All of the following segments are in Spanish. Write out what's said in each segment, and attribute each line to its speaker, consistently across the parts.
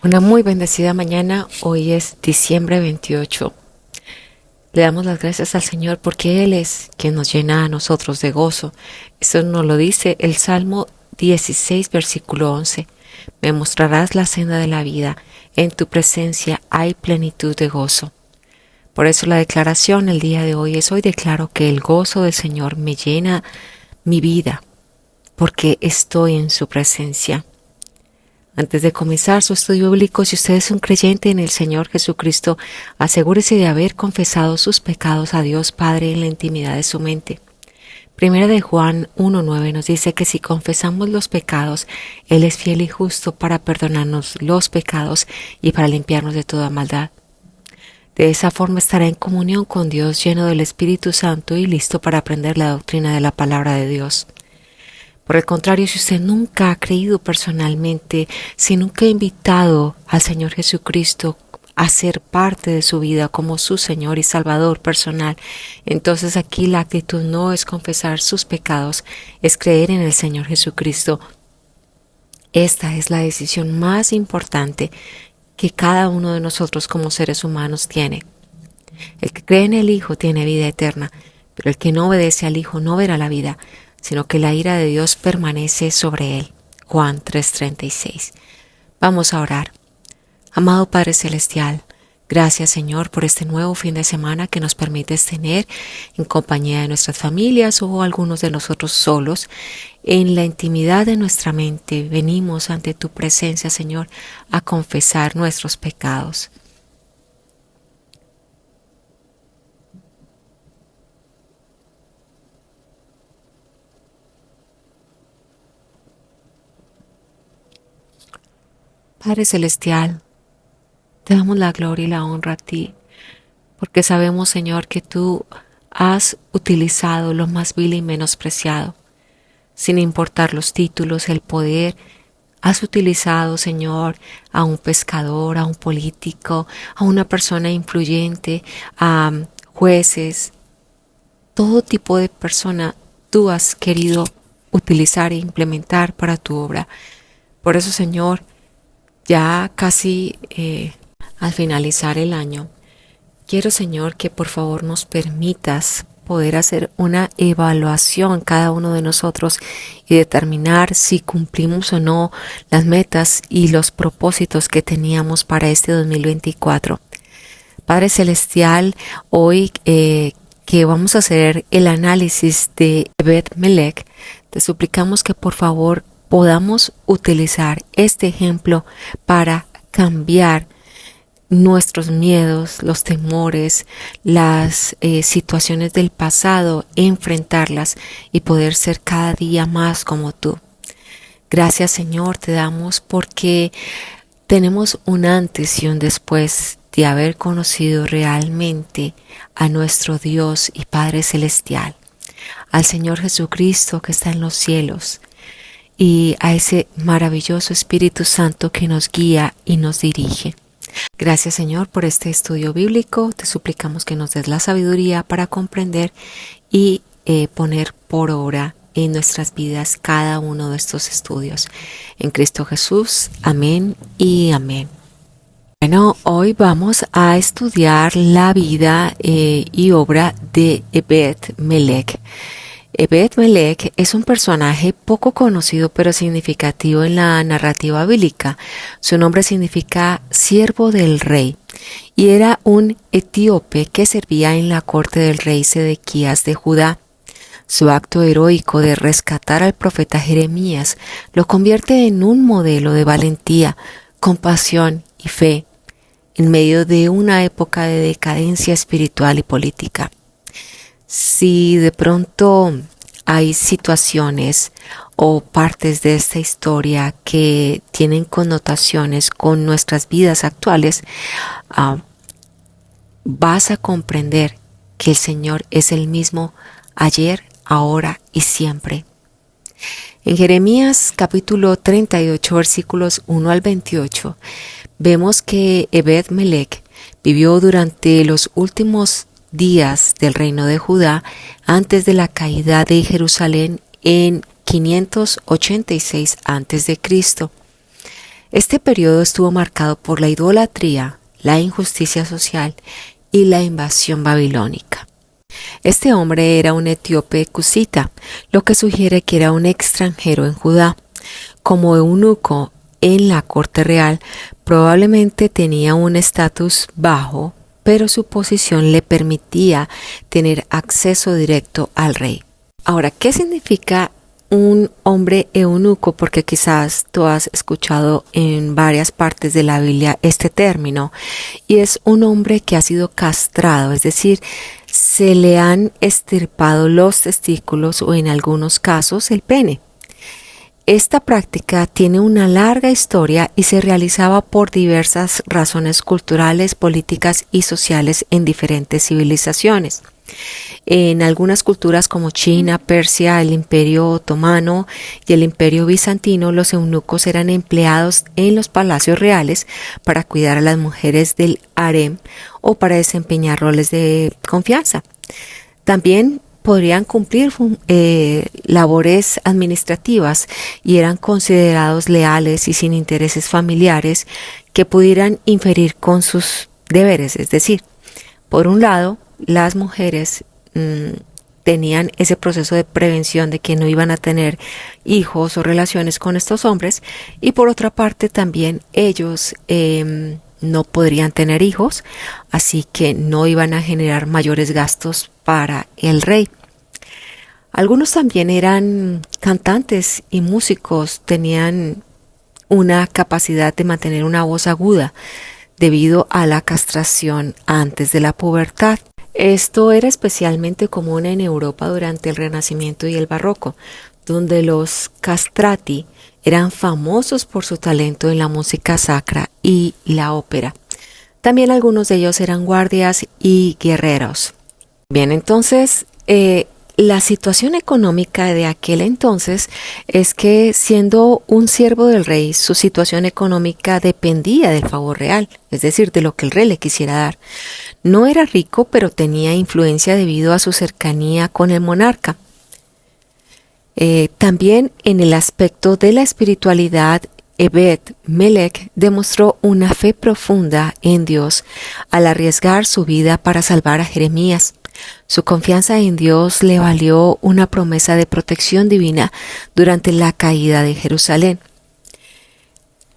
Speaker 1: Una muy bendecida mañana, hoy es diciembre 28. Le damos las gracias al Señor porque Él es quien nos llena a nosotros de gozo. Esto nos lo dice el Salmo 16, versículo 11. Me mostrarás la senda de la vida, en tu presencia hay plenitud de gozo. Por eso la declaración el día de hoy es: hoy declaro que el gozo del Señor me llena mi vida porque estoy en su presencia. Antes de comenzar su estudio bíblico, si usted es un creyente en el Señor Jesucristo, asegúrese de haber confesado sus pecados a Dios Padre en la intimidad de su mente. Primera de Juan 1:9 nos dice que si confesamos los pecados, Él es fiel y justo para perdonarnos los pecados y para limpiarnos de toda maldad. De esa forma estará en comunión con Dios, lleno del Espíritu Santo y listo para aprender la doctrina de la palabra de Dios. Por el contrario, si usted nunca ha creído personalmente, si nunca ha invitado al Señor Jesucristo a ser parte de su vida como su Señor y Salvador personal, entonces aquí la actitud no es confesar sus pecados, es creer en el Señor Jesucristo. Esta es la decisión más importante que cada uno de nosotros como seres humanos tiene. El que cree en el Hijo tiene vida eterna, pero el que no obedece al Hijo no verá la vida, sino que la ira de Dios permanece sobre él. Juan 3:36. Vamos a orar. Amado Padre Celestial, gracias Señor por este nuevo fin de semana que nos permites tener en compañía de nuestras familias o algunos de nosotros solos. En la intimidad de nuestra mente venimos ante tu presencia, Señor, a confesar nuestros pecados. Padre Celestial, te damos la gloria y la honra a ti, porque sabemos, Señor, que tú has utilizado lo más vil y menospreciado, sin importar los títulos, el poder. Has utilizado, Señor, a un pescador, a un político, a una persona influyente, a jueces, todo tipo de persona tú has querido utilizar e implementar para tu obra. Por eso, Señor, ya casi al finalizar el año, quiero, Señor, que por favor nos permitas poder hacer una evaluación cada uno de nosotros y determinar si cumplimos o no las metas y los propósitos que teníamos para este 2024. Padre Celestial, hoy que vamos a hacer el análisis de Ebed-Melech, te suplicamos que por favor podamos utilizar este ejemplo para cambiar nuestros miedos, los temores, las situaciones del pasado, enfrentarlas y poder ser cada día más como tú. Gracias, Señor, te damos porque tenemos un antes y un después de haber conocido realmente a nuestro Dios y Padre Celestial, al Señor Jesucristo que está en los cielos y a ese maravilloso Espíritu Santo que nos guía y nos dirige. Gracias, Señor, por este estudio bíblico. Te suplicamos que nos des la sabiduría para comprender y poner por obra en nuestras vidas cada uno de estos estudios. En Cristo Jesús, amén y amén. Bueno, hoy vamos a estudiar la vida y obra de Ebed-Melech. Ebed-Melech es un personaje poco conocido pero significativo en la narrativa bíblica. Su nombre significa siervo del rey y era un etíope que servía en la corte del rey Sedequías de Judá. Su acto heroico de rescatar al profeta Jeremías lo convierte en un modelo de valentía, compasión y fe en medio de una época de decadencia espiritual y política. Si de pronto hay situaciones o partes de esta historia que tienen connotaciones con nuestras vidas actuales, vas a comprender que el Señor es el mismo ayer, ahora y siempre. En Jeremías capítulo 38 versículos 1 al 28 vemos que Ebed-Melech vivió durante los últimos días del reino de Judá antes de la caída de Jerusalén en 586 a.C. Este periodo estuvo marcado por la idolatría, la injusticia social y la invasión babilónica. Este hombre era un etíope cusita, lo que sugiere que era un extranjero en Judá. Como eunuco en la corte real, probablemente tenía un estatus bajo, pero su posición le permitía tener acceso directo al rey. Ahora, ¿qué significa un hombre eunuco? Porque quizás tú has escuchado en varias partes de la Biblia este término, y es un hombre que ha sido castrado, es decir, se le han extirpado los testículos o en algunos casos el pene. Esta práctica tiene una larga historia y se realizaba por diversas razones culturales, políticas y sociales en diferentes civilizaciones. En algunas culturas como China, Persia, el Imperio Otomano y el Imperio Bizantino, los eunucos eran empleados en los palacios reales para cuidar a las mujeres del harem o para desempeñar roles de confianza. También podrían cumplir labores administrativas y eran considerados leales y sin intereses familiares que pudieran inferir con sus deberes. Es decir, por un lado, las mujeres tenían ese proceso de prevención de que no iban a tener hijos o relaciones con estos hombres, y por otra parte también ellos no podrían tener hijos, así que no iban a generar mayores gastos para el rey. Algunos también eran cantantes y músicos, tenían una capacidad de mantener una voz aguda debido a la castración antes de la pubertad. Esto era especialmente común en Europa durante el Renacimiento y el Barroco, donde los castrati eran famosos por su talento en la música sacra y la ópera. También algunos de ellos eran guardias y guerreros. Bien, entonces, la situación económica de aquel entonces es que, siendo un siervo del rey, su situación económica dependía del favor real, es decir, de lo que el rey le quisiera dar. No era rico, pero tenía influencia debido a su cercanía con el monarca. También en el aspecto de la espiritualidad, Ebed-Melech demostró una fe profunda en Dios al arriesgar su vida para salvar a Jeremías. Su confianza en Dios le valió una promesa de protección divina durante la caída de Jerusalén.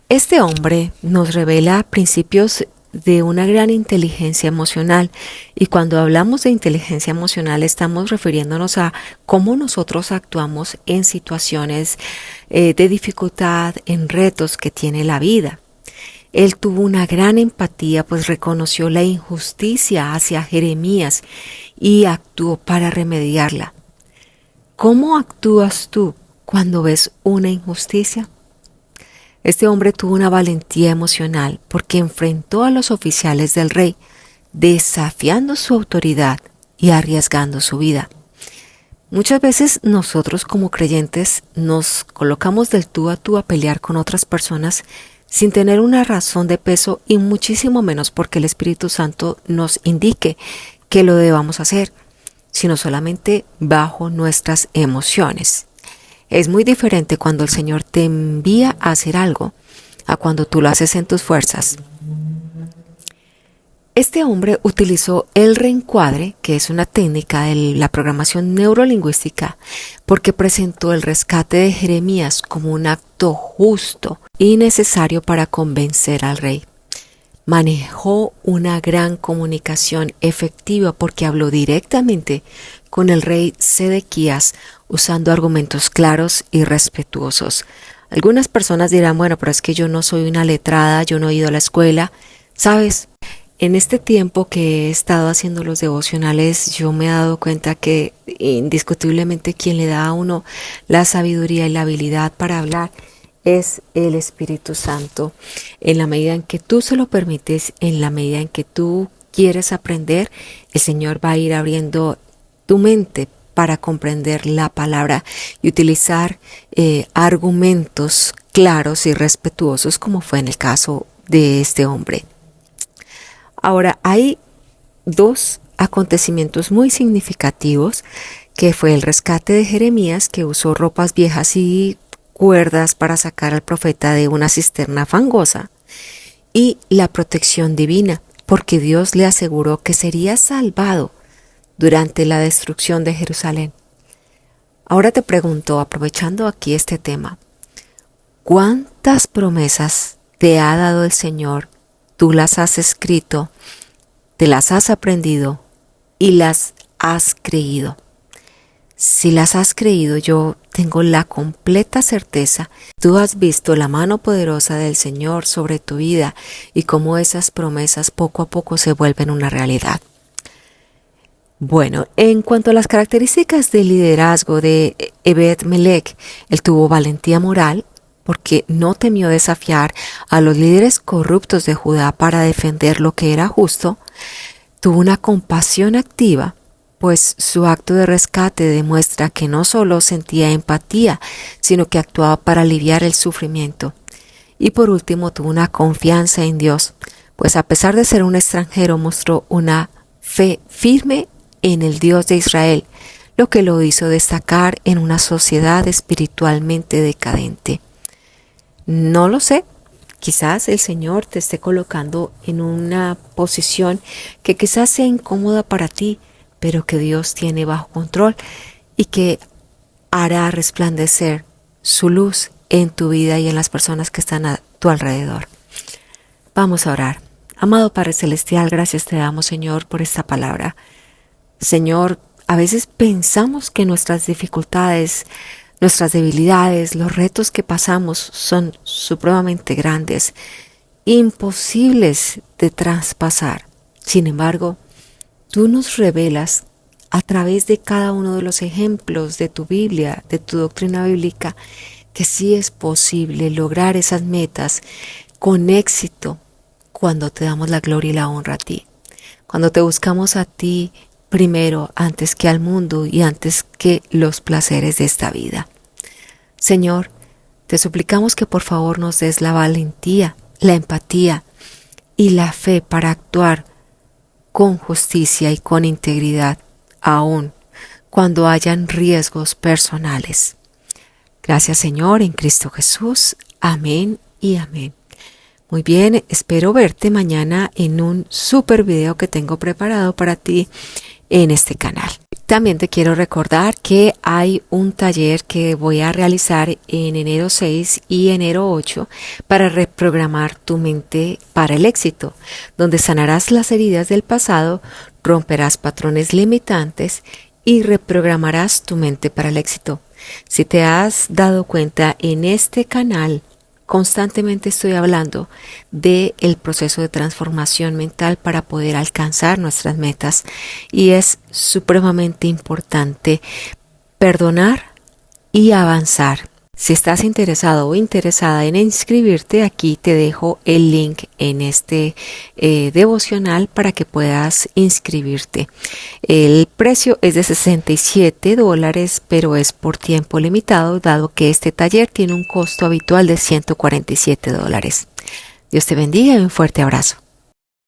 Speaker 1: Este hombre nos revela principios de una gran inteligencia emocional, y cuando hablamos de inteligencia emocional estamos refiriéndonos a cómo nosotros actuamos en situaciones de dificultad, en retos que tiene la vida. Él tuvo una gran empatía, pues reconoció la injusticia hacia Jeremías y actuó para remediarla. ¿Cómo actúas tú cuando ves una injusticia? Este hombre tuvo una valentía emocional porque enfrentó a los oficiales del rey, desafiando su autoridad y arriesgando su vida. Muchas veces nosotros como creyentes nos colocamos del tú a tú a pelear con otras personas sin tener una razón de peso, y muchísimo menos porque el Espíritu Santo nos indique que lo debamos hacer, sino solamente bajo nuestras emociones. Es muy diferente cuando el Señor te envía a hacer algo a cuando tú lo haces en tus fuerzas. Este hombre utilizó el reencuadre, que es una técnica de la programación neurolingüística, porque presentó el rescate de Jeremías como un acto justo y necesario para convencer al rey. Manejó una gran comunicación efectiva porque habló directamente con el rey Sedequías usando argumentos claros y respetuosos. Algunas personas dirán, bueno, pero es que yo no soy una letrada, yo no he ido a la escuela. ¿Sabes? En este tiempo que he estado haciendo los devocionales, yo me he dado cuenta que indiscutiblemente quien le da a uno la sabiduría y la habilidad para hablar es el Espíritu Santo. En la medida en que tú se lo permites, en la medida en que tú quieres aprender, el Señor va a ir abriendo tu mente para comprender la palabra y utilizar argumentos claros y respetuosos, como fue en el caso de este hombre. Ahora, hay dos acontecimientos muy significativos, que fue el rescate de Jeremías, que usó ropas viejas y cuerdas para sacar al profeta de una cisterna fangosa y la protección divina, porque Dios le aseguró que sería salvado durante la destrucción de Jerusalén. Ahora te pregunto, aprovechando aquí este tema, ¿cuántas promesas te ha dado el Señor? Tú las has escrito, te las has aprendido y las has creído. Si las has creído, yo tengo la completa certeza, tú has visto la mano poderosa del Señor sobre tu vida y cómo esas promesas poco a poco se vuelven una realidad. Bueno, en cuanto a las características del liderazgo de Ebed-Melech, él tuvo valentía moral porque no temió desafiar a los líderes corruptos de Judá para defender lo que era justo. Tuvo una compasión activa, pues su acto de rescate demuestra que no solo sentía empatía, sino que actuaba para aliviar el sufrimiento. Y por último, tuvo una confianza en Dios, pues a pesar de ser un extranjero, mostró una fe firme en el Dios de Israel, lo que lo hizo destacar en una sociedad espiritualmente decadente. No lo sé, quizás el Señor te esté colocando en una posición que quizás sea incómoda para ti, pero que Dios tiene bajo control y que hará resplandecer su luz en tu vida y en las personas que están a tu alrededor. Vamos a orar. Amado Padre Celestial, gracias te damos, Señor, por esta palabra. Señor, a veces pensamos que nuestras dificultades, nuestras debilidades, los retos que pasamos son supremamente grandes, imposibles de traspasar. Sin embargo, tú nos revelas a través de cada uno de los ejemplos de tu Biblia, de tu doctrina bíblica, que sí es posible lograr esas metas con éxito cuando te damos la gloria y la honra a ti. Cuando te buscamos a ti primero, antes que al mundo y antes que los placeres de esta vida. Señor, te suplicamos que por favor nos des la valentía, la empatía y la fe para actuar con justicia y con integridad, aun cuando hayan riesgos personales. Gracias, Señor, en Cristo Jesús. Amén y amén. Muy bien, espero verte mañana en un super video que tengo preparado para ti en este canal. También te quiero recordar que hay un taller que voy a realizar en enero 6 y enero 8 para reprogramar tu mente para el éxito, donde sanarás las heridas del pasado, romperás patrones limitantes y reprogramarás tu mente para el éxito. Si te has dado cuenta, en este canal constantemente estoy hablando del proceso de transformación mental para poder alcanzar nuestras metas y es supremamente importante perdonar y avanzar. Si estás interesado o interesada en inscribirte, aquí te dejo el link en este devocional para que puedas inscribirte. El precio es de $67, pero es por tiempo limitado, dado que este taller tiene un costo habitual de $147. Dios te bendiga y un fuerte abrazo.